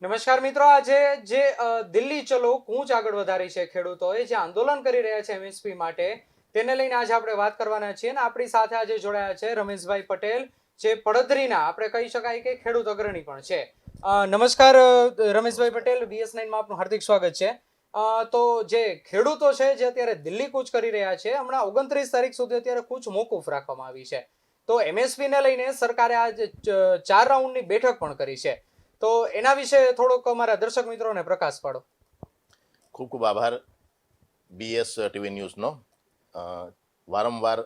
નમસ્કાર મિત્રો, આજે જે દિલ્હી ચલો કૂચ આગળ વધારી છે ખેડૂતોએ, જે આંદોલન કરી રહ્યા છે એમએસપી માટે, તેને લઈને આજે આપણે વાત કરવાના છીએ. અને આપણી સાથે આજે જોડાયા છે રમેશભાઈ પટેલ, જે પડધરીના આપણે કહી શકાય કે ખેડૂત અગ્રણી પણ છે. નમસ્કાર રમેશભાઈ પટેલ, BS9 માં આપનું હાર્દિક સ્વાગત છે. તો જે ખેડૂતો છે જે અત્યારે દિલ્હી કૂચ કરી રહ્યા છે, હમણાં 29 તારીખ સુધી અત્યારે કૂચ મોકૂફ રાખવામાં આવી છે. તો એમએસપી ને લઈને સરકારે આજે 4 રાઉન્ડની બેઠક પણ કરી છે. તો એના વિશે થોડોક અમારા દર્શક મિત્રોને પ્રકાશ પાડો. ખૂબ ખૂબ આભાર BS ટીવી ન્યૂઝનો. વારંવાર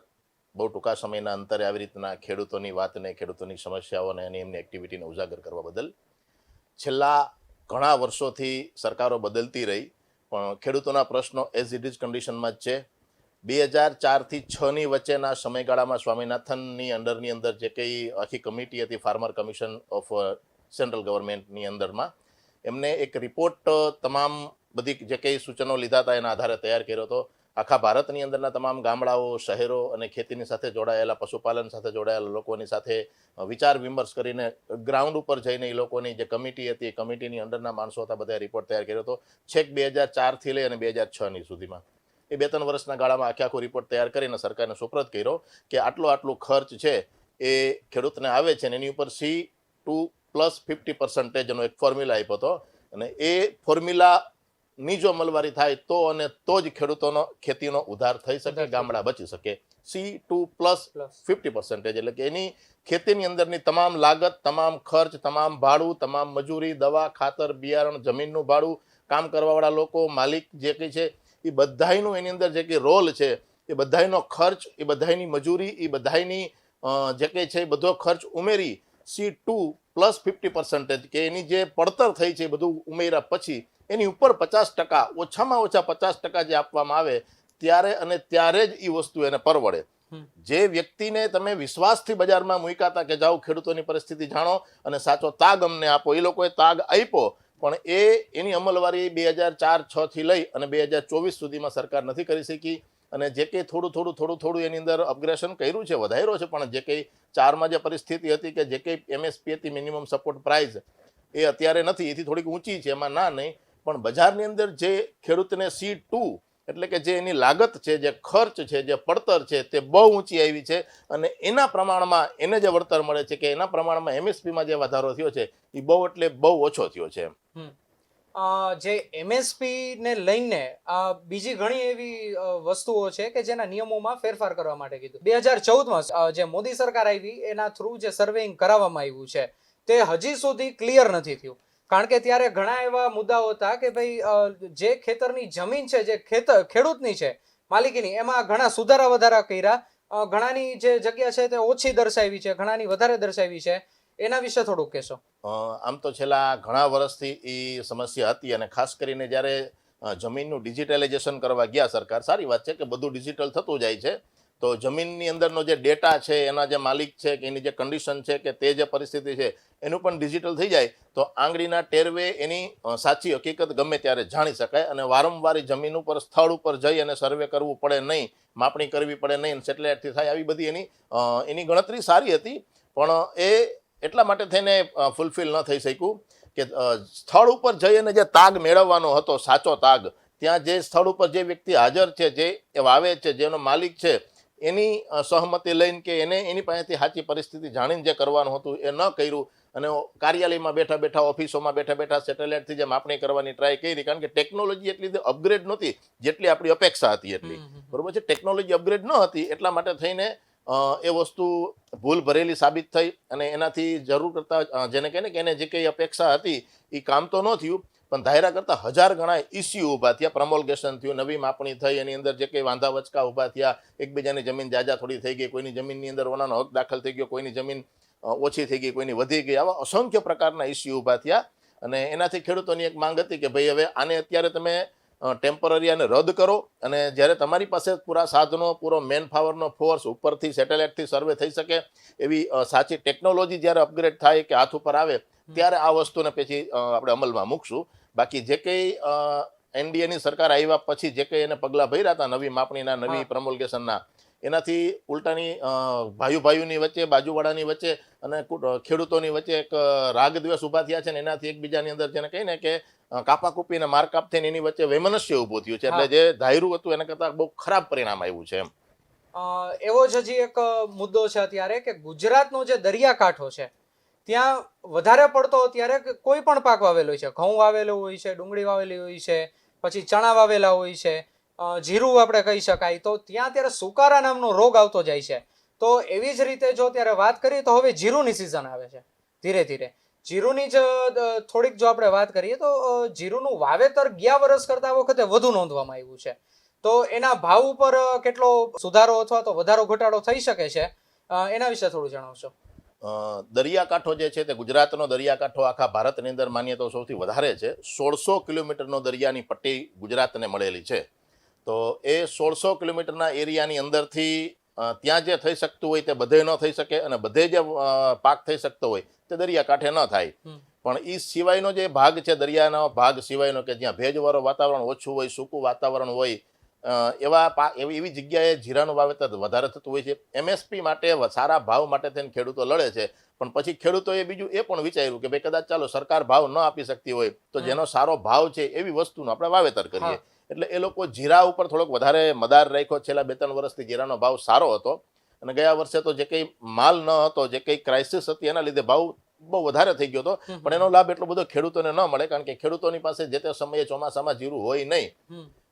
બહુ ટૂંકા સમયના અંતરે આવી રીતના ખેડૂતોની વાતને, ખેડૂતોની સમસ્યાઓને અને એમની એક્ટિવિટીને ઉજાગર કરવા બદલ. છેલ્લા ઘણા વર્ષોથી સરકારો બદલતી રહી, પણ ખેડૂતોના પ્રશ્નો એઝ ઇટ ઇઝ કન્ડિશનમાં જ છે. 2004 થી 6ની વચ્ચેના સમયગાળામાં સ્વામિનાથનની અંદર જે કંઈ આખી કમિટી હતી, ફાર્મર કમિશન ઓફ સેન્ટ્રલ ગવર્મેન્ટની અંદરમાં, એમને એક રિપોર્ટ તમામ બધી જે કંઈ સૂચનો લીધા હતા એના આધારે તૈયાર કર્યો હતો. આખા ભારતની અંદરના તમામ ગામડાઓ, શહેરો અને ખેતીની સાથે જોડાયેલા, પશુપાલન સાથે જોડાયેલા લોકોની સાથે વિચાર વિમર્શ કરીને ગ્રાઉન્ડ ઉપર જઈને એ લોકોની જે કમિટી હતી, એ કમિટીની અંદરના માણસો હતા, બધા રિપોર્ટ તૈયાર કર્યો હતો. છેક 2004થી લઈ અને 2006ની સુધીમાં એ 2-3 વર્ષના ગાળામાં આખો રિપોર્ટ તૈયાર કરીને સરકારને સુપ્રત કર્યો કે આટલો ખર્ચ છે એ ખેડૂતને આવે છે, અને એની ઉપર C2 પ્લસ 50% એનો એક ફોર્મ્યુલા આપ્યો હતો. અને એ ફોર્મ્યુલાની જો અમલવારી થાય તો જ ખેડૂતોનો ખેતીનો ઉધાર થઈ શકે, ગામડા બચી શકે. C2 પ્લસ 50%, એટલે કે એની ખેતીની અંદરની તમામ લાગત, તમામ ખર્ચ, તમામ ભાડું, તમામ મજૂરી, દવા, ખાતર, બિયારણ, જમીનનું ભાડું, કામ કરવાવાળા લોકો, માલિક જે કંઈ છે, એ બધાયનું એની અંદર જે કંઈ રોલ છે, એ બધાયનો ખર્ચ, એ બધાયની મજૂરી, એ બધાયની જે કંઈ છે એ બધો ખર્ચ ઉમેરી C2 પ્લસ 50% કે એની જે પડતર થઈ છે બધું ઉમેર્યા પછી એની ઉપર 50%, ઓછામાં ઓછા 50% જે આપવામાં આવે ત્યારે જ એ વસ્તુ એને પરવડે. જે વ્યક્તિને તમે વિશ્વાસથી બજારમાં મૂક્યા હતા કે જાઓ ખેડૂતોની પરિસ્થિતિ જાણો અને સાચો તાગ અમને આપો, એ લોકોએ તાગ આપ્યો, પણ એની અમલવારી 2004-6 થી લઈ અને 2024 સુધીમાં સરકાર નથી કરી શકી. અને જે કંઈ થોડું એની અંદર અપગ્રેશન કર્યું છે, વધાર્યો છે, પણ જે કંઈ 4માં જે પરિસ્થિતિ હતી કે જે કંઈ MSP હતી, મિનિમમ સપોર્ટ પ્રાઇસ, એ અત્યારે નથી, એથી થોડીક ઊંચી છે, એમાં ના નહીં. પણ બજારની અંદર જે ખેડૂતને C2 એટલે કે જે એની લાગત છે, જે ખર્ચ છે, જે પડતર છે, તે બહુ ઊંચી આવી છે. અને એના પ્રમાણમાં એને જે વળતર મળે છે કે એના પ્રમાણમાં MSPમાં જે વધારો થયો છે એ બહુ ઓછો થયો છે. જે એમએસપી ને લઈને બીજી ઘણી એવી વસ્તુઓ છે કે જેના નિયમોમાં ફેરફાર કરવા માટે કીધું. 2014માં જે મોદી સરકાર આવી એના થ્રુ જે સર્વેઇંગ કરાવવામાં આવ્યું છે તે હજી સુધી ક્લિયર નથી થયું. કારણ કે ત્યારે ઘણા એવા મુદ્દાઓ હતા કે ભાઈ જે ખેતરની જમીન છે, જે ખેડૂતની છે માલિકીની, એમાં ઘણા સુધારા વધારા કર્યા. ઘણાની જે જગ્યા છે તે ઓછી દર્શાવી છે, ઘણાની વધારે દર્શાવી છે. એના વિશે થોડુંક કહેશો. આમ તો છેલ્લા ઘણા વર્ષથી એ સમસ્યા હતી, અને ખાસ કરીને જ્યારે જમીનનું ડિજિટલાઇઝેશન કરવા ગયા સરકાર, સારી વાત છે કે બધું ડિજિટલ થતું જાય છે, તો જમીનની અંદરનો જે ડેટા છે, એના જે માલિક છે કે એની જે કન્ડિશન છે કે તે જે પરિસ્થિતિ છે એનું પણ ડિજિટલ થઈ જાય તો આંગળીના ટેરવે એની સાચી હકીકત ગમે ત્યારે જાણી શકાય. અને વારંવાર જમીન ઉપર, સ્થળ ઉપર જઈ અને સર્વે કરવું પડે નહીં, માપણી કરવી પડે નહીં, સેટેલાઇટથી થાય, આવી બધી એની ગણતરી સારી હતી. પણ એ એટલા માટે થઈને ફૂલફિલ ન થઈ શક્યું કે સ્થળ ઉપર જઈ અને જે તાગ મેળવવાનો હતો, સાચો તાગ, ત્યાં જે સ્થળ ઉપર જે વ્યક્તિ હાજર છે, જે વાવે છે, જેનો માલિક છે, એની સહમતિ લઈને કે એની પાસેથી સાચી પરિસ્થિતિ જાણીને જે કરવાનું હતું એ ન કર્યું. અને કાર્યાલયમાં બેઠા ઓફિસોમાં બેઠા સેટેલાઇટથી જે માપણી કરવાની ટ્રાય કરી, કારણ કે ટેકનોલોજી એટલી અપગ્રેડ નહોતી જેટલી આપણી અપેક્ષા હતી એટલી. બરોબર છે, ટેકનોલોજી અપગ્રેડ ન હતી એટલા માટે થઈને એ વસ્તુ ભૂલ ભરેલી સાબિત થઈ. અને એનાથી જરૂર કરતાં જેને કહે ને કે એને જે કંઈ અપેક્ષા હતી એ કામ તો ન થયું, પણ ધાર્યા કરતાં 1000 ગણા ઇસ્યુ ઊભા થયા. પ્રમોલ્ગેશન થયું, નવી માપણી થઈ, એની અંદર જે કંઈ વાંધા વચકા ઊભા થયા, એકબીજાની જમીન જાજા થોડી થઈ ગઈ, કોઈની જમીનની અંદર ઓનાનો હક દાખલ થઈ ગયો, કોઈની જમીન ઓછી થઈ ગઈ, કોઈની વધી ગઈ, આવા અસંખ્ય પ્રકારના ઇસ્યુ ઊભા થયા. અને એનાથી ખેડૂતોની એક માંગ હતી કે ભાઈ હવે આને અત્યારે તમે ટેમ્પરરી આને રદ કરો, અને જ્યારે તમારી પાસે પૂરા સાધનો, પૂરો મેન પાવરનો ફોર્સ, ઉપરથી સેટેલાઇટથી સર્વે થઈ શકે એવી સાચી ટેકનોલોજી જ્યારે અપગ્રેડ થાય કે હાથ ઉપર આવે, ત્યારે આ વસ્તુને પછી આપણે અમલમાં મૂકશું. બાકી જે કંઈ NDAની સરકાર આવ્યા પછી જે કંઈ એને પગલાં ભર્યા હતા નવી માપણીના, નવી પ્રમોલ્ગેશનના, એનાથી ઉલટાની ભાઈઓની વચ્ચે, બાજુવાળાની વચ્ચે અને ખેડૂતોની વચ્ચે એક રાગ દ્વેષ ઊભા થયા છે ને એનાથી એકબીજાની અંદર જેને કહીને કે કાપાકૂપી અને મારકાપ થઈને એની વચ્ચે વૈમનસ્ય ઊભું થયું છે. એટલે જે ધાર્યું હતું એના કરતાં બહુ ખરાબ પરિણામ આવ્યું છે એમ. એવો જ હજી એક મુદ્દો છે અત્યારે કે ગુજરાતનો જે દરિયાકાંઠો છે ત્યાં વધારે પડતો અત્યારે કોઈ પણ પાક વાવેલો હોય છે, ઘઉં વાવેલો હોય છે, ડુંગળી વાવેલી હોય છે, પછી ચણા વાવેલા હોય છે, જીરું આપણે કહી શકાય, તો ત્યાં અત્યારે સુકારા નામનો રોગ આવતો જાય છે. તો એવી જ રીતે જો અત્યારે વાત કરીએ તો હવે જીરુની સિઝન આવે છે ધીરે ધીરે. જીરુની જ થોડીક જો આપણે વાત કરીએ તો જીરુનું વાવેતર ગયા વર્ષ કરતા આ વખતે વધુ નોંધવામાં આવ્યું છે. તો એના ભાવ ઉપર કેટલો સુધારો અથવા તો વધારો ઘટાડો થઈ શકે છે, એના વિશે થોડું જણાવશો. દરિયાકાંઠો જે છે તે ગુજરાતનો દરિયાકાંઠો આખા ભારતની અંદર માનીએ તો સૌથી વધારે છે. 1600 કિલોમીટરનો દરિયાની પટ્ટી ગુજરાતને મળેલી છે. તો એ 1600 કિલોમીટરના એરિયાની અંદરથી ત્યાં જે થઈ શકતું હોય તે બધે ન થઈ શકે અને બધે જે પાક થઈ શકતો હોય તે દરિયાકાંઠે ન થાય. પણ એ સિવાયનો જે ભાગ છે, દરિયાનો ભાગ સિવાયનો કે જ્યાં ભેજવાળું વાતાવરણ ઓછું હોય, સૂકું વાતાવરણ હોય, એવી જગ્યાએ જીરાનું વાવેતર વધારે થતું હોય છે. MSP માટે સારા ભાવ માટે થઈને ખેડૂતો લડે છે. પણ પછી ખેડૂતોએ બીજું એ પણ વિચાર્યું કે ભાઈ કદાચ ચાલો સરકાર ભાવ ન આપી શકતી હોય તો જેનો સારો ભાવ છે એવી વસ્તુનું આપણે વાવેતર કરીએ. એટલે એ લોકો જીરા ઉપર થોડોક વધારે મદાર રાખ્યો. છેલ્લા 2-3 વર્ષથી જીરાનો ભાવ સારો હતો અને ગયા વર્ષે તો જે કંઈ માલ ન હતો, જે કંઈ ક્રાઇસિસ હતી એના લીધે ભાવ બહુ વધારે થઈ ગયો હતો. પણ એનો લાભ એટલો બધો ખેડૂતોને ન મળે કારણ કે ખેડૂતોની પાસે જે તે સમયે ચોમાસામાં જીરું હોય નહીં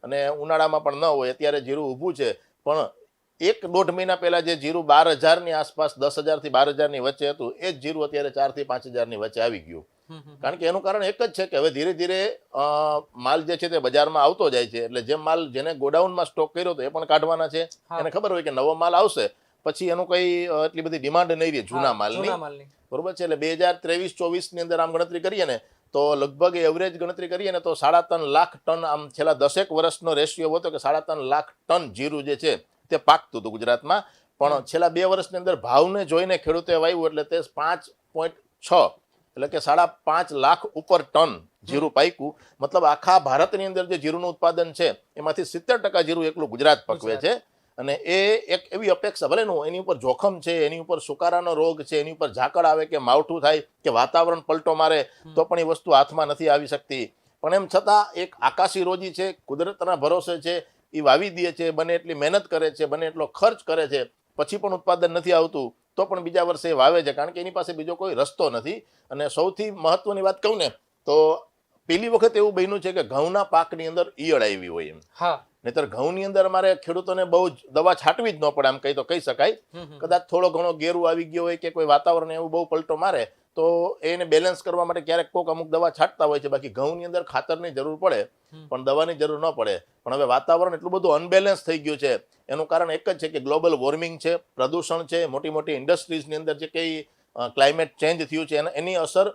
અને ઉનાળામાં પણ ન હોય. અત્યારે જીરું ઊભું છે પણ 1-1.5 મહિના પહેલા જે જીરું 12,000ની આસપાસ, 10,000 થી 12,000ની વચ્ચે હતું એ જ જીરું અત્યારે 4,000 થી 5,000ની વચ્ચે આવી ગયું. કારણ કે એનું કારણ એક જ છે કે હવે ધીરે ધીરે માલ જે છે તે બજારમાં આવતો જાય છે. એટલે જે માલ જેને ગોડાઉનમાં સ્ટોક કર્યો હતો એ પણ કાઢવાના છે. એને ખબર હોય કે નવો માલ આવશે પછી એનું કઈ એટલી બધી ડિમાન્ડ નહીં રહે જૂના માલની. બરોબર છે. એટલે 2023-24 ની અંદર આમ ગણતરી કરીએ ને તો લગભગ એવરેજ ગણતરી કરીએ ને તો 3.5 લાખ ટન આમ છેલ્લા 10 વર્ષનો રેશિયો હતો કે 3.5 લાખ ટન જીરું જે છે તે પાકતું હતું ગુજરાતમાં. પણ છેલ્લા 2 વર્ષની અંદર ભાવને જોઈને ખેડૂતે વાવ્યું એટલે તે 5.6 એટલે કે 5.5 લાખ ઉપર ટન જીરું પાક્યું. મતલબ આખા ભારતની અંદર જે જીરુંનું ઉત્પાદન છે એમાંથી 70% જીરું એકલું ગુજરાત પકવે છે. અને એ એક એવી અપેક્ષા, ભલે એની ઉપર જોખમ છે, એની ઉપર સુકારાનો રોગ છે, એની ઉપર ઝાકળ આવે કે માવઠું થાય કે વાતાવરણ પલટો મારે તો પણ એ વસ્તુ હાથમાં નથી આવી શકતી. પણ એમ છતાં એક આકાશી રોજી છે, કુદરતના ભરોસે છે, એ વાવી દે છે, બને એટલી મહેનત કરે છે, બને એટલો ખર્ચ કરે છે, પછી પણ ઉત્પાદન નથી આવતું તો પણ બીજા વર્ષે એ વાવે છે કારણ કે એની પાસે બીજો કોઈ રસ્તો નથી. અને સૌથી મહત્વની વાત કહું ને તો પેલી વખત એવું બન્યું છે કે ઘઉંના પાકની અંદર ઈયળ આવી હોય એમ. નહીતર ઘઉંની અંદર અમારે ખેડૂતોને બહુ દવા છાંટવી જ ન પડે આમ કઈ તો કહી શકાય. કદાચ થોડો ઘણો ગેરું આવી ગયો હોય કે કોઈ વાતાવરણ એવું બહુ પલટો મારે તો એને બેલેન્સ કરવા માટે ક્યારેક કોઈક અમુક દવા છાંટતા હોય છે. બાકી ઘઉંની અંદર ખાતરની જરૂર પડે પણ દવાની જરૂર ન પડે. પણ હવે વાતાવરણ એટલું બધું અનબેલેન્સ થઈ ગયું છે એનું કારણ એક જ છે કે ગ્લોબલ વોર્મિંગ છે, પ્રદૂષણ છે, મોટી મોટી ઇન્ડસ્ટ્રીઝની અંદર જે કંઈ ક્લાઇમેટ ચેન્જ થયું છે એની અસર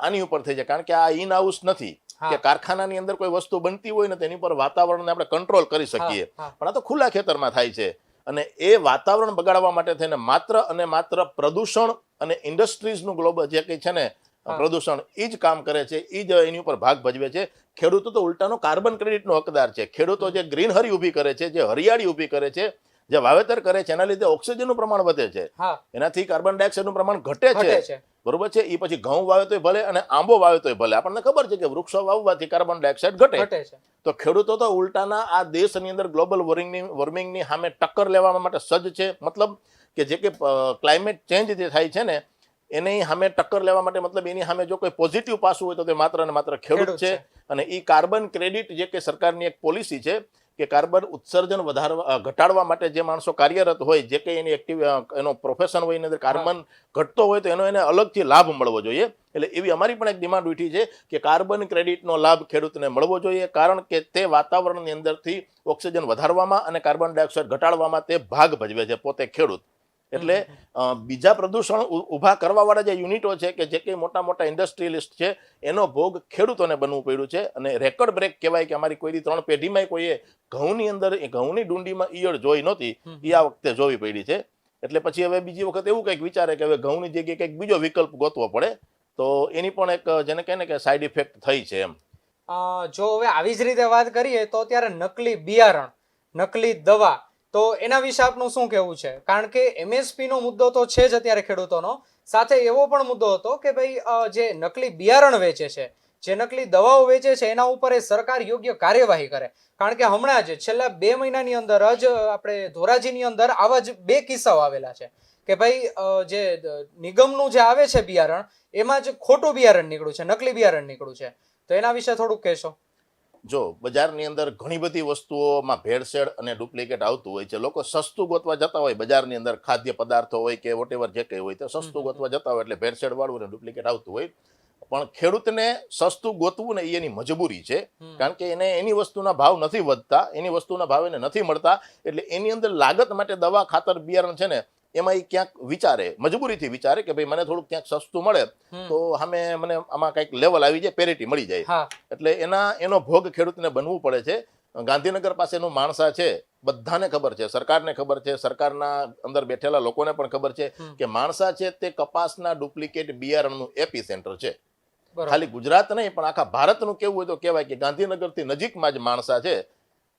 આની ઉપર થઈ છે. કારણ કે આ ઇન હાઉસ નથી કે કારખાનાની અંદર કોઈ વસ્તુ બનતી હોય ને તેની પર વાતાવરણને આપણે કંટ્રોલ કરી શકીએ. પણ આ તો ખુલ્લા ખેતરમાં થાય છે. અને એ વાતાવરણ બગાડવા માટે થઈને માત્ર અને માત્ર પ્રદૂષણ અને ઇન્ડસ્ટ્રીઝનું ગ્લોબલ જે કંઈ છે ને પ્રદૂષણ એ જ કામ કરે છે, એ જ એની ઉપર ભાગ ભજવે છે. ખેડૂતો તો ઉલટાનો કાર્બન ક્રેડિટનો હકદાર છે. ખેડૂતો જે ગ્રીનહરી ઊભી કરે છે, જે હરિયાળી ઊભી કરે છે, જે વાવેતર કરે છે એના લીધે ઓક્સિજનનું પ્રમાણ વધે છે, એનાથી કાર્બન ડાયોક્સાઇડનું પ્રમાણ ઘટે છે. બરોબર છે. એ પછી ઘઉં વાવે તોય ભલે અને આંબો વાવે તોય ભલે. આપણને ખબર છે કે વૃક્ષો વાવવાથી કાર્બન ડાયોક્સાઇડ ઘટે છે. તો ખેડૂતો તો ઉલટાના આ દેશની અંદર ગ્લોબલ વોર્મિંગની સામે ટક્કર લેવા માટે સજ્જ છે. મતલબ કે જે કે ક્લાઇમેટ ચેન્જ જે થાય છે ને એની સામે ટક્કર લેવા માટે મતલબ એની સામે જો કોઈ પોઝિટિવ પાસું હોય તો તે માત્ર ને માત્ર ખેડૂત છે. અને એ કાર્બન ક્રેડિટ જે કે સરકારની એક પોલિસી છે કે કાર્બન ઉત્સર્જન ઘટાડવા માટે જે માણસો કાર્યરત હોય, જે કંઈ એની એનો પ્રોફેશન હોય એની અંદર કાર્બન ઘટતો હોય તો એનો એને અલગથી લાભ મળવો જોઈએ. એટલે એવી અમારી પણ એક ડિમાન્ડ ઉઠી છે કે કાર્બન ક્રેડિટનો લાભ ખેડૂતને મળવો જોઈએ. કારણ કે તે વાતાવરણની અંદરથી ઓક્સિજન વધારવામાં અને કાર્બન ડાયોક્સાઇડ ઘટાડવામાં તે ભાગ ભજવે છે પોતે ખેડૂત. એટલે બીજા પ્રદૂષણ ઊભા કરવાવાળા જે યુનિટો છે કે જે કંઈ મોટા મોટા ઇન્ડસ્ટ્રીયલિસ્ટ છે એનો ભોગ ખેડૂતોને બનવું પડ્યું છે. અને રેકોર્ડ બ્રેક કહેવાય કે અમારી કોઈ 3 પેઢીમાં કોઈએ ઘઉંની અંદર ઘઉંની ડુંડીમાં ઈયળ જોઈ નહોતી, એ આ વખતે જોવી પડી છે. એટલે પછી હવે બીજી વખત એવું કંઈક વિચારે કે હવે ઘઉંની જગ્યાએ કંઈક બીજો વિકલ્પ ગોતવો પડે. તો એની પણ એક જેને કહે ને કે સાઈડ ઇફેક્ટ થઈ છે એમ. જો હવે આવી જ રીતે વાત કરીએ તો અત્યારે નકલી બિયારણ, નકલી દવા તો એના વિશે આપનું શું કહેવું છે? કારણ કે એમએસપી નો મુદ્દો તો છે જ અત્યારે ખેડૂતોનો, સાથે એવો પણ મુદ્દો હતો કે ભાઈ જે નકલી બિયારણ વેચે છે, જે નકલી દવાઓ વેચે છે, એના ઉપર એ સરકાર યોગ્ય કાર્યવાહી કરે. કારણ કે હમણાં જ છેલ્લા 2 મહિનાની અંદર જ આપણે ધોરાજીની અંદર આવા જ 2 કિસ્સાઓ આવેલા છે કે ભાઈ જે નિગમનું જે આવે છે બિયારણ, એમાં જ ખોટું બિયારણ નીકળ્યું છે, નકલી બિયારણ નીકળ્યું છે. તો એના વિશે થોડુંક કહેશો. જો બજારની અંદર ઘણી બધી વસ્તુઓમાં ભેળસેળ અને ડુપ્લિકેટ આવતું હોય છે. લોકો સસ્તું ગોતવા જતા હોય બજારની અંદર, ખાદ્ય પદાર્થો હોય કે વોટેવર જે કંઈ હોય, તો સસ્તું ગોતવા જતા હોય એટલે ભેળસેળ વાળું અને ડુપ્લિકેટ આવતું હોય. પણ ખેડૂતને સસ્તું ગોતવું ને એ એની મજબૂરી છે, કારણ કે એને એની વસ્તુના ભાવ નથી વધતા, એની વસ્તુના ભાવ એને નથી મળતા, એટલે એની અંદર લાગત માટે દવા, ખાતર, બિયારણ છે ને, એમાં એ ક્યાંક વિચારે, મજબૂરીથી વિચારે કે ભાઈ મને થોડુંક ક્યાંક સસ્તું મળે તો મને આમાં કંઈક લેવલ આવી જાય, પેરિટી મળી જાય. એટલે એનો ભોગ ખેડૂતને બનવું પડે છે. ગાંધીનગર પાસેનું માણસા છે, બધાને ખબર છે, સરકારને ખબર છે, સરકારના અંદર બેઠેલા લોકોને પણ ખબર છે કે માણસા છે તે કપાસના ડુપ્લિકેટ બિયારણનું એપી સેન્ટર છે. ખાલી ગુજરાત નહીં પણ આખા ભારતનું કેવું હોય તો કહેવાય કે ગાંધીનગરથી નજીકમાં જ માણસા છે,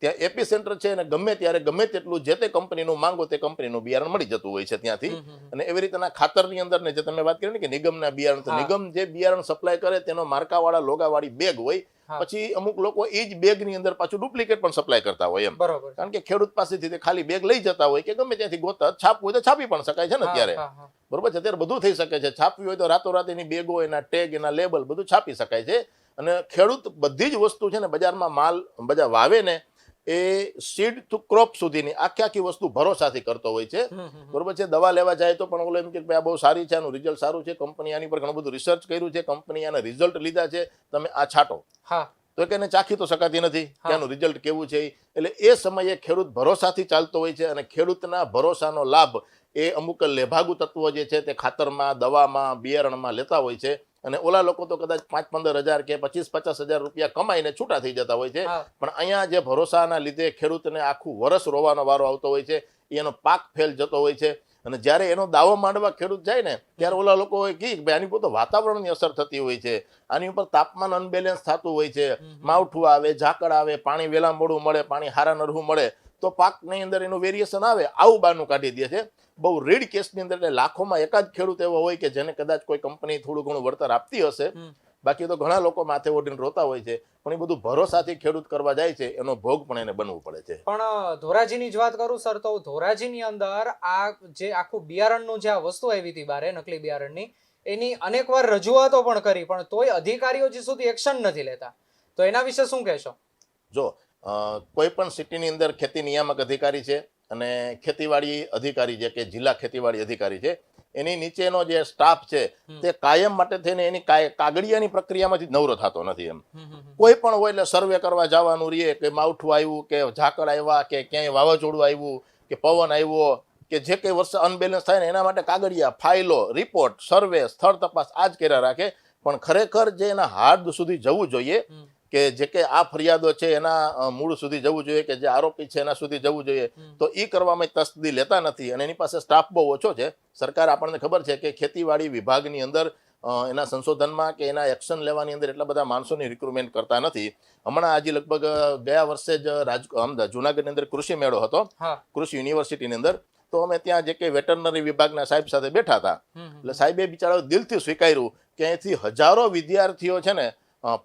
ત્યાં એપી સેન્ટર છે, અને ગમે ત્યારે ગમે તેટલું જે તે કંપનીનું માંગો તે કંપનીનું બિયારણ મળી જતું હોય છે ત્યાંથી. અને એવી રીતના ખાતરની અંદર ને જે તમે વાત કરી ને કે નિગમના બિયારણ, તો નિગમ જે બિયારણ સપ્લાય કરે તેનો માર્કાવાળા લોગાવાળી બેગ હોય, પછી અમુક લોકો એ જ બેગની અંદર પાછું ડુપ્લિકેટ પણ સપ્લાય કરતા હોય એમ. કારણ કે ખેડૂત પાસેથી તે ખાલી બેગ લઈ જતા હોય કે ગમે ત્યાંથી ગોતા છાપવું હોય તો છાપી પણ શકાય છે ને અત્યારે, બરોબર છે, અત્યારે બધું થઈ શકે છે. છાપવી હોય તો રાતોરાત એની બેગો, એના ટેગ, એના લેબલ બધું છાપી શકાય છે. અને ખેડૂત બધી જ વસ્તુ છે ને બજારમાં માલ બધા વાવે ને એ સીડ ટુ ક્રોપ સુધીની આખી વસ્તુ ભરોસાથી કરતો હોય છે, બરોબર છે. દવા લેવા જાય તો પણ ઓલો એમ કે આ બહુ સારી છે, આનું રિઝલ્ટ સારું છે, કંપની આની પર ઘણું બધું રિસર્ચ કર્યું છે, કંપની આના રિઝલ્ટ લીધા છે, તમે આ છાંટો, તો કે એને ચાખી તો શકાતી નથી કે આનું રિઝલ્ટ કેવું છે. એટલે એ સમયે ખેડૂત ભરોસાથી ચાલતો હોય છે, અને ખેડૂતના ભરોસાનો લાભ એ અમુક લેભાગુ તત્વો જે છે તે ખાતરમાં, દવામાં, બિયારણમાં લેતા હોય છે. અને ઓલા લોકો તો કદાચ 5-15 હજાર કે 25-50 હજાર રૂપિયા કમાઈને છૂટા થઈ જતા હોય છે. પણ અહીંયા જે ભરોસાના લીધે ખેડૂતને આખું વર્ષ રોવાનો વારો આવતો હોય છે, એનો પાક ફેલ જતો હોય છે. અને જ્યારે એનો દાવો માંડવા ખેડૂત જાય ને ત્યારે ઓલા લોકો કહે કે આની ઉપર તો વાતાવરણની અસર થતી હોય છે, આની ઉપર તાપમાન અનબેલેન્સ થતું હોય છે, માવઠું આવે, ઝાકળ આવે, પાણી વેલા મોડું મળે, પાણી હારા નરહું મળે તો પાકની અંદર એનું વેરિએશન આવે, આવું બાનું કાઢી દે છે. બહુ રીડ કેસની અંદર એટલે લાખોમાં એકાદ ખેડૂત એવો હોય કે જેને કદાચ કોઈ કંપની થોડું ઘણું વળતર આપતી હશે, બાકી તો ઘણા લોકો માથે ઓઢીને રોતા હોય છે. પણ એ બધું ભરોસાથી ખેડૂત કરવા જાય છે, એનો ભોગ પણ એને બનવું પડે છે. પણ ધોરાજીની જ વાત કરું સર, તો ધોરાજીની અંદર આ જે આખું બિયારણનું જે આ વસ્તુ આવી હતી બારે, નકલી બિયારણની, એની અનેકવાર રજૂઆતો પણ કરી, પણ તોય અધિકારીઓ હજી સુધી એક્શન નથી લેતા. તો એના વિશે શું કહેશો? જો કોઈ પણ સિટીની અંદર ખેતી નિયામક અધિકારી છે અને ખેતીવાડી અધિકારી છે કે જિલ્લા ખેતીવાડી અધિકારી છે, એની નીચેનો જે સ્ટાફ છે તે કાયમ માટે થઈને એની કાગળિયાની પ્રક્રિયામાંથી નવરો થતો નથી એમ. કોઈ પણ હોય એટલે સર્વે કરવા જવાનું રહીએ કે માવઠું આવ્યું કે ઝાકળ આવ્યા કે ક્યાંય વાવાઝોડું આવ્યું કે પવન આવ્યો કે જે કંઈ વર્ષ અનબેલેન્સ થાય ને એના માટે કાગળિયા, ફાઇલો, રિપોર્ટ, સર્વે, સ્થળ તપાસ આ જ કર્યા રાખે. પણ ખરેખર જે એના હાર્દ સુધી જવું જોઈએ, કે જે કે આ ફરિયાદો છે એના મૂળ સુધી જવું જોઈએ, કે જે આરોપી છે એના સુધી જવું જોઈએ, તો એ કરવામાં તસ્દી લેતા નથી. અને એની પાસે સ્ટાફ બહુ ઓછો છે. સરકાર આપણને ખબર છે કે ખેતીવાડી વિભાગની અંદર એના સંશોધનમાં કે એના એક્શન લેવાની અંદર એટલા બધા માણસોની રિક્રુટમેન્ટ કરતા નથી. હમણાં આજે લગભગ ગયા વર્ષે જ જુનાગઢની અંદર કૃષિ મેળો હતો, કૃષિ યુનિવર્સિટીની અંદર. તો અમે ત્યાં જે કે વેટરનરી વિભાગના સાહેબ સાથે બેઠા હતા, એટલે સાહેબે બિચારાઓ દિલથી સ્વીકાર્યું કે અહીંથી હજારો વિદ્યાર્થીઓ છે ને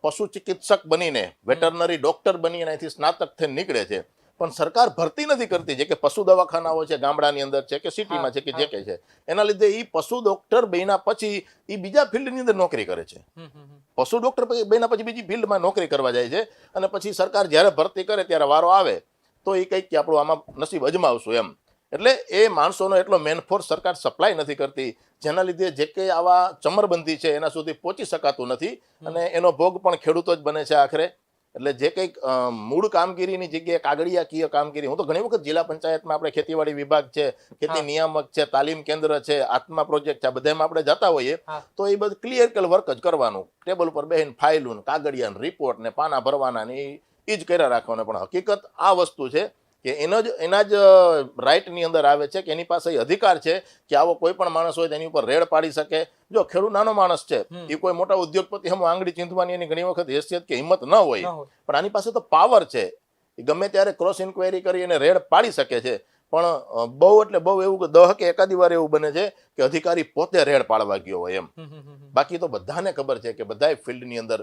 પશુ ચિકિત્સક બનીને, વેટરનરી ડોક્ટર બનીને અહીંથી સ્નાતક થઈને નીકળે છે, પણ સરકાર ભરતી નથી કરતી. જે કે પશુ દવાખાનાઓ છે ગામડાની અંદર છે કે સિટીમાં છે કે જે કે છે, એના લીધે એ પશુ ડોક્ટર બન્યા પછી એ બીજા ફિલ્ડની અંદર નોકરી કરે છે. પશુ ડોક્ટર બન્યા પછી બીજી ફિલ્ડમાં નોકરી કરવા જાય છે, અને પછી સરકાર જ્યારે ભરતી કરે ત્યારે વારો આવે તો એ કંઈક કે આપણું આમાં નસીબ અજમાવશું એમ. એટલે એ માણસોનો એટલો મેનફોર્સ સરકાર સપ્લાય નથી કરતી, જેના લીધે જે કંઈ આવા ચમરબંધી છે એના સુધી પહોંચી શકાતું નથી, અને એનો ભોગ પણ ખેડૂતો જ બને છે આખરે. એટલે જે કંઈક મૂળ કામગીરીની જગ્યાએ કાગળિયાકીય કામગીરી, હું તો ઘણી વખત જિલ્લા પંચાયતમાં આપણે ખેતીવાડી વિભાગ છે, ખેતી નિયામક છે, તાલીમ કેન્દ્ર છે, આત્મા પ્રોજેક્ટ છે, બધામાં આપણે જતા હોઈએ તો એ બધું ક્લિયર વર્ક જ કરવાનું, ટેબલ ઉપર બેહીને ફાઇલું, કાગળિયા, રિપોર્ટ ને પાના ભરવાના ને એ જ કર્યા રાખવાના. પણ હકીકત આ વસ્તુ છે કે એના જ રાઇટની અંદર આવે છે કે એની પાસે અધિકાર છે કે આવો કોઈ પણ માણસ હોય તેની ઉપર રેડ પાડી શકે. જો ખેડૂત નાનો માણસ છે, એ કોઈ મોટા ઉદ્યોગપતિ હમ આંગળી ચીંધવાની એની ઘણી વખત હેસિયત કે હિંમત ન હોય, પણ આની પાસે તો પાવર છે, એ ગમે ત્યારે ક્રોસ ઇન્ક્વાયરી કરી અને રેડ પાડી શકે છે. પણ બહુ એટલે બહુ એવું કે 10 કે એકાદી વાર એવું બને છે કે અધિકારી પોતે રેડ પાડવા ગયો હોય એમ. બાકી તો બધાને ખબર છે કે બધા ફિલ્ડની અંદર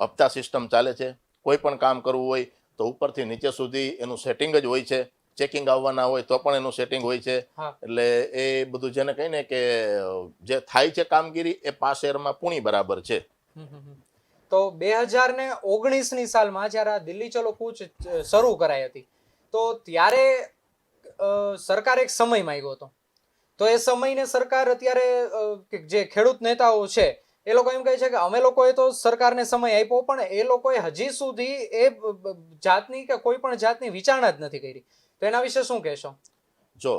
હપ્તા સિસ્ટમ ચાલે છે. કોઈ પણ કામ કરવું હોય તો ઉપરથી નીચે સુધી એનું સેટિંગ જ હોય છે. ચેકિંગ આવવાના હોય તો પણ એનું સેટિંગ હોય છે. એટલે એ બધું જેને કહીને કે જે થાય છે કામગીરી એ પાસેરમાં પૂણી બરાબર છે. તો 2019ની સાલમાં જ્યારે આ દિલ્હી ચલો કૂચ શરૂ કરાઈ હતી તો ત્યારે સરકાર એક સમય માંગ્યો હતો. તો એ સમયને સરકાર અત્યારે જે ખેડૂત નેતાઓ છે એ લોકો એમ કહે છે કે અમે લોકોએ તો સરકારને સમય આપ્યો પણ એ લોકોએ હજી સુધી એ જાતની કે કોઈ પણ જાતની વિચારણા જ નથી કરી. તો એના વિશે શું કહેશો? જો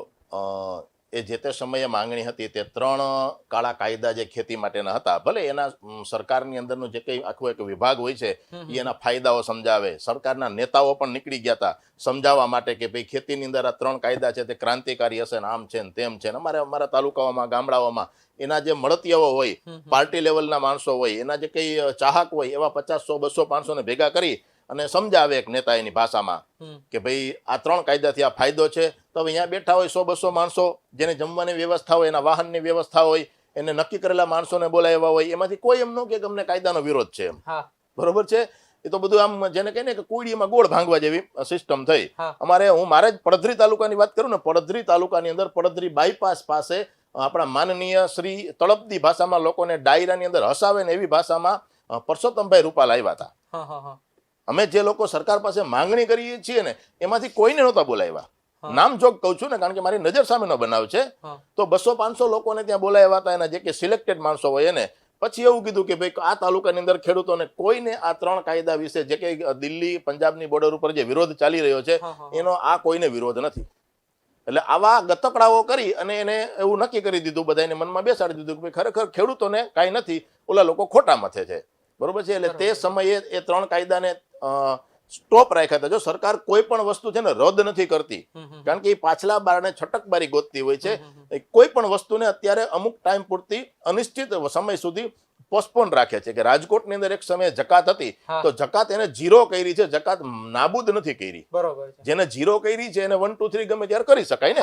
એ જે તે સમયે માંગણી હતી તે 3 કાળા કાયદા જે ખેતી માટેના હતા, ભલે એના સરકારની અંદરનું જે કંઈ આખો એક વિભાગ હોય છે એ એના ફાયદાઓ સમજાવે. સરકારના નેતાઓ પણ નીકળી ગયા હતા સમજાવવા માટે કે ભાઈ ખેતીની અંદર આ 3 કાયદા છે તે ક્રાંતિકારી હશે ને આમ છે ને તેમ છે ને. અમારા તાલુકાઓમાં ગામડાઓમાં એના જે મળતિયાઓ હોય, પાર્ટી લેવલના માણસો હોય, એના જે કંઈ ચાહક હોય એવા 50, 100, 200, 500 ને ભેગા કરી અને સમજાવે એક નેતા એની ભાષામાં કે ભાઈ આ 3 કાયદાથી આ ફાયદો છે. તો હવે અહીંયા બેઠા હોય 100, 200 માણસો, જેને જમવાની વ્યવસ્થા હોય, એના વાહનની વ્યવસ્થા હોય, એને નક્કી કરેલા માણસોને બોલાવ્યા હોય, એમાંથી કોઈ એમ ન કે અમને કાયદાનો વિરોધ છે એમ. બરોબર છે. એ તો બધું આમ જેને કહે ને કે કુડીમાં ગોળ ભાંગવા જેવી સિસ્ટમ થઈ. મારે જ પડધરી તાલુકાની વાત કરું ને, પડધરી તાલુકાની અંદર પડધરી બાયપાસ પાસે આપણા માનનીય શ્રી તળપદી ભાષામાં લોકોને ડાયરાની અંદર હસાવે ને એવી ભાષામાં પરસોત્તમભાઈ રૂપાલ આવ્યા હતા. અમે જે લોકો સરકાર પાસે માંગણી કરીએ છીએ ને એમાંથી કોઈને નહોતા બોલાવ્યા. નામ જોગ કહું છું ને, કારણ કે મારી નજર સામેનો બનાવ છે. તો 200-500 લોકોને ત્યાં બોલાવ્યા હતા, એના જે કે સિલેક્ટેડ માણસો હોય એને. પછી એવું કીધું કે ભાઈ આ તાલુકાની અંદર ખેડૂતોને કોઈને આ 3 કાયદા વિશે જે કે દિલ્હી પંજાબની બોર્ડર ઉપર જે વિરોધ ચાલી રહ્યો છે એનો આ કોઈને વિરોધ નથી. એટલે આવા ગતકડાઓ કરી અને એને એવું નક્કી કરી દીધું, બધાને મનમાં બેસાડી દીધું કે ખરેખર ખેડૂતોને કાંઈ નથી, ઓલા લોકો ખોટા મથે છે. બરોબર છે. એટલે તે સમયે એ 3 કાયદાને સ્ટોપ રાખ્યા હતા. જો સરકાર કોઈ પણ વસ્તુ છે ને રદ નથી કરતી, કારણ કે એ પાછલા બારણે છટકબારી ગોતતી હોય છે. કોઈ પણ વસ્તુને અત્યારે અમુક ટાઈમ પૂરતી અનિશ્ચિત સમય સુધી પોસ્ટપોન રાખે છે. કે રાજકોટની અંદર એક સમયે જકાત હતી તો જકાત એને 0 કરી છે, જકાત નાબૂદ નથી કરી. બરોબર. જેને 0 કરી છે એને 1, 2, 3 ગમે ત્યારે કરી શકાય ને.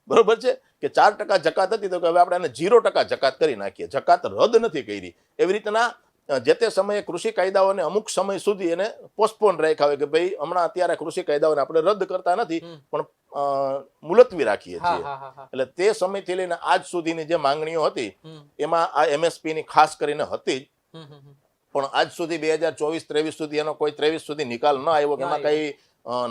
બરોબર છે. કે 4% જકાત હતી તો હવે આપણે એને 0% જકાત કરી નાખીએ. જકાત રદ નથી કરી. એવી રીતના જે તે સમયે કૃષિ કાયદાઓને અમુક સમય સુધી એને પોસ્ટપોન રાખ્યા હોય કે ભાઈ હમણાં અત્યારે કૃષિ કાયદાઓને આપણે રદ કરતા નથી પણ મુલતવી રાખીએ છીએ. એટલે તે સમયથી લઈને આજ સુધીની જે માંગણીઓ હતી એમાં આ MSP ની ખાસ કરીને હતી જ. પણ આજ સુધી 2024-23 સુધી એનો કોઈ 23 સુધી નિકાલ ન આવ્યો, એમાં કઈ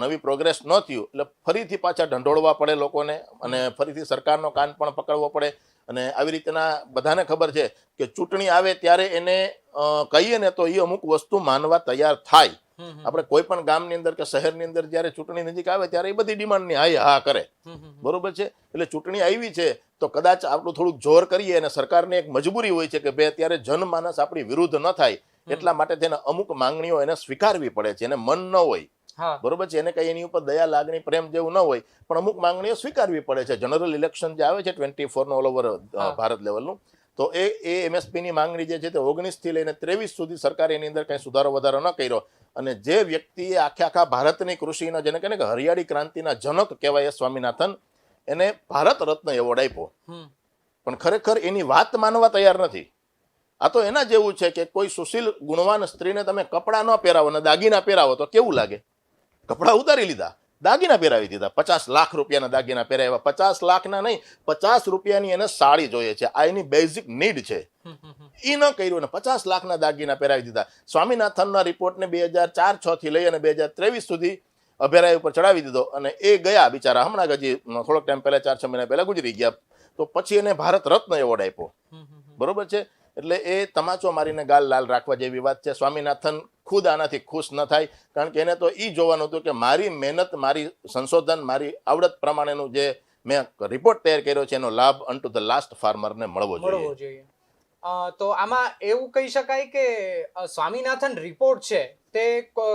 નવી પ્રોગ્રેસ ન થયું. એટલે ફરીથી પાછા ઢંઢોળવા પડે લોકોને અને ફરીથી સરકારનો કાન પણ પકડવો પડે. અને આવી રીતના બધાને ખબર છે કે ચૂંટણી આવે ત્યારે એને કહીએ ને તો એ અમુક વસ્તુ માનવા તૈયાર થાય. આપણે કોઈ પણ ગામની અંદર કે શહેરની અંદર જ્યારે ચૂંટણી નજીક આવે ત્યારે એ બધી ડિમાન્ડની હા કરે. બરોબર છે. એટલે ચૂંટણી આવી છે તો કદાચ આપણું થોડુંક જોર કરીએ અને સરકારને એક મજબૂરી હોય છે કે ભાઈ અત્યારે જનમાનસ આપણી વિરુદ્ધ ન થાય એટલા માટે તેને અમુક માંગણીઓ એને સ્વીકારવી પડે છે. એને મન ન હોય, બરોબર છે, એને કઈ એની ઉપર દયા લાગણી પ્રેમ જેવું ન હોય પણ અમુક માંગણીઓ સ્વીકારવી પડે છે. જનરલ ઇલેક્શન જે આવે છે 24 નો ઓલ ઓવર ભારત લેવલનું, તો એ MSP ની માંગણી જે છે તે 19 થી લઈને 23 સુધી સરકારે એની અંદર કઈ સુધારો વધારો ન કર્યો. અને જે વ્યક્તિએ આખા ભારતની કૃષિના, જેને કહે ને કે હરિયાળી ક્રાંતિના જનક કહેવાય સ્વામિનાથન, એને ભારત રત્ન એવોર્ડ આપ્યો. પણ ખરેખર એની વાત માનવા તૈયાર નથી. આ તો એના જેવું છે કે કોઈ સુશીલ ગુણવાન સ્ત્રીને તમે કપડાં ન પહેરાવો ને દાગીના પહેરાવો તો કેવું લાગે? કપડાં ઉતારી લીધા, દાગીના પહેરાવી દીધા. 50 લાખ રૂપિયાના દાગીના પહેરાવ્યા. 50 લાખના નહીં, 50 રૂપિયાની એને સાડી જોઈએ છે. આ એની બેઝિક નીડ છે. એ ન કર્યું ને 50 લાખના દાગીના પહેરાવી દીધા. સ્વામિનાથનના રિપોર્ટને 2004-06 થી લઈ અને 2023 સુધી અભેરાય ઉપર ચડાવી દીધો અને એ ગયા બિચારા. હમણાં હજી થોડોક ટાઈમ પહેલા 4-6 મહિના પહેલા ગુજરી ગયા. તો પછી એને ભારત રત્ન એવોર્ડ આપ્યો. બરોબર છે. એટલે એ તમાચો મારીને ગાલ લાલ રાખવા જેવી વાત છે. સ્વામિનાથન ખુદ આનાથી ખુશ ન થાય, કારણ કે એને તો એ જોવાનું હતું કે મારી મહેનત, મારી સંશોધન, મારી આવડત પ્રમાણેનું જે મેં રિપોર્ટ તૈયાર કર્યો છે એનો લાભ અન્ટુ ધ લાસ્ટ ફાર્મરને મળવો જોઈએ. તો આમાં એવું કહી શકાય કે સ્વામિનાથન રિપોર્ટ છે તે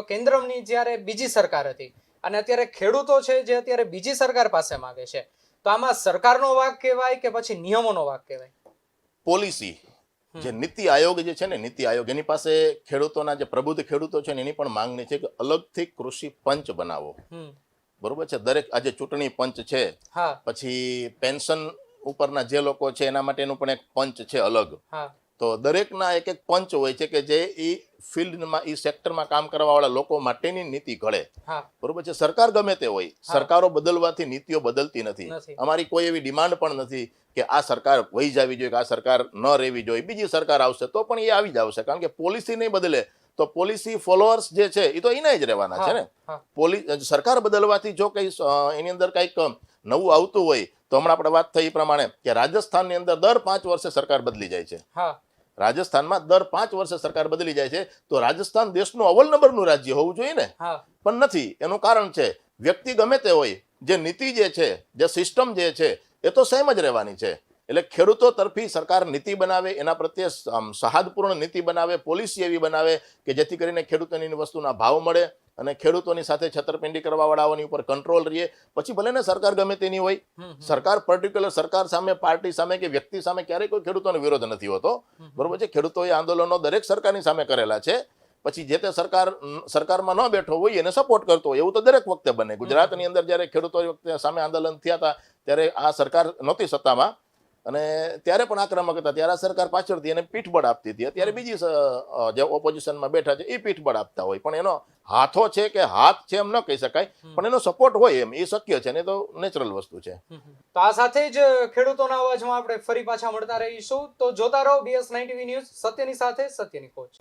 કેન્દ્રની જ્યારે બીજી સરકાર હતી અને અત્યારે ખેડૂતો છે જે અત્યારે બીજી સરકાર પાસે માંગે છે, તો આમાં સરકારનો વાંક કહેવાય કે પછી નિયમોનો વાંક કહેવાય? પોલિસી જે નીતિ આયોગ જે છે ને, નીતિ આયોગ એની પાસે ખેડૂતોના જે પ્રબુદ્ધ ખેડૂતો છે ને એની પણ માંગણી છે કે અલગથી કૃષિ પંચ બનાવો. બરોબર છે. દરેક આજે ચૂંટણી પંચ છે, હા પછી પેન્શન ઉપરના જે લોકો છે એના માટેનું પણ એક પંચ છે અલગ. હા તો દરેકના એક એક પંચ હોય છે કે જે એ ફિલ્ડમાં એ સેક્ટરમાં કામ કરવાવાળા લોકો માટેની નીતિ ઘડે. હા બરોબર છે. સરકાર ગમે તે હોય, સરકારો બદલવાથી નીતિઓ બદલતી નથી. નથી. અમારી કોઈ એવી ડિમાન્ડ પણ નથી કે આ સરકાર વહી જવી જોઈએ કે આ સરકાર ન રહેવી જોઈએ, બીજી સરકાર આવશે તો પણ એ આવી જ આવશે, કારણ કે પોલિસી નહીં બદલે તો પોલિસી ફોલોઅર્સ જે છે એ તો એના જ રહેવાના છે ને. સરકાર બદલવાથી જો કઈ એની અંદર કંઈક નવું આવતું હોય તો હમણાં આપણે વાત થઈ એ પ્રમાણે કે રાજસ્થાનની અંદર દર 5 વર્ષે સરકાર બદલી જાય છે. રાજસ્થાનમાં દર 5 વર્ષે સરકાર બદલી જાય છે. તો રાજસ્થાન દેશનું અવ્વલ નંબરનું રાજ્ય હોવું જોઈએ ને, પણ નથી. એનું કારણ છે વ્યક્તિ ગમે તે હોય, જે નીતિ જે છે, જે સિસ્ટમ જે છે એ તો સેમ જ રહેવાની છે. એટલે ખેડૂતો તરફી સરકાર નીતિ બનાવે, એના પ્રત્યે સહાદપૂર્ણ નીતિ બનાવે, પોલિસી એવી બનાવે કે જેથી કરીને ખેડૂતોની વસ્તુના ભાવ મળે અને ખેડૂતોની સાથે છેતરપિંડી કરવા વાળાઓની ઉપર કંટ્રોલ રહીએ. પછી ભલે ને સરકાર ગમે તેની હોય, સરકાર પર્ટિક્યુલર સરકાર સામે, પાર્ટી સામે કે વ્યક્તિ સામે ક્યારેય કોઈ ખેડૂતોનો વિરોધ નથી હોતો. બરોબર છે. ખેડૂતોએ આંદોલનો દરેક સરકારની સામે કરેલા છે. પછી જે તે સરકારમાં ન બેઠો હોય એને સપોર્ટ કરતો હોય એવું તો દરેક વખતે બને. ગુજરાતની અંદર જ્યારે ખેડૂતો સામે આંદોલન થયા હતા ત્યારે આ સરકાર નહોતી સત્તામાં અને ત્યારે પણ આક્રમક હતા, ત્યારે આ સરકાર પાછળથી એને પીઠબળ આપતી હતી. અત્યારે બીજી જે ઓપોઝિશનમાં બેઠા છે એ પીઠબળ આપતા હોય, પણ એનો હાથો છે કે હાથ છે એમ ન કહી શકાય, પણ એનો સપોર્ટ હોય એમ એ શક્ય છે ને, એ તો નેચરલ વસ્તુ છે. તો આ સાથે જ ખેડૂતોના અવાજમાં આપણે ફરી પાછા મળતા રહીશું. તો જોતા રહો BS9 TV ન્યૂઝ, સત્યની સાથે સત્યની ખોજ.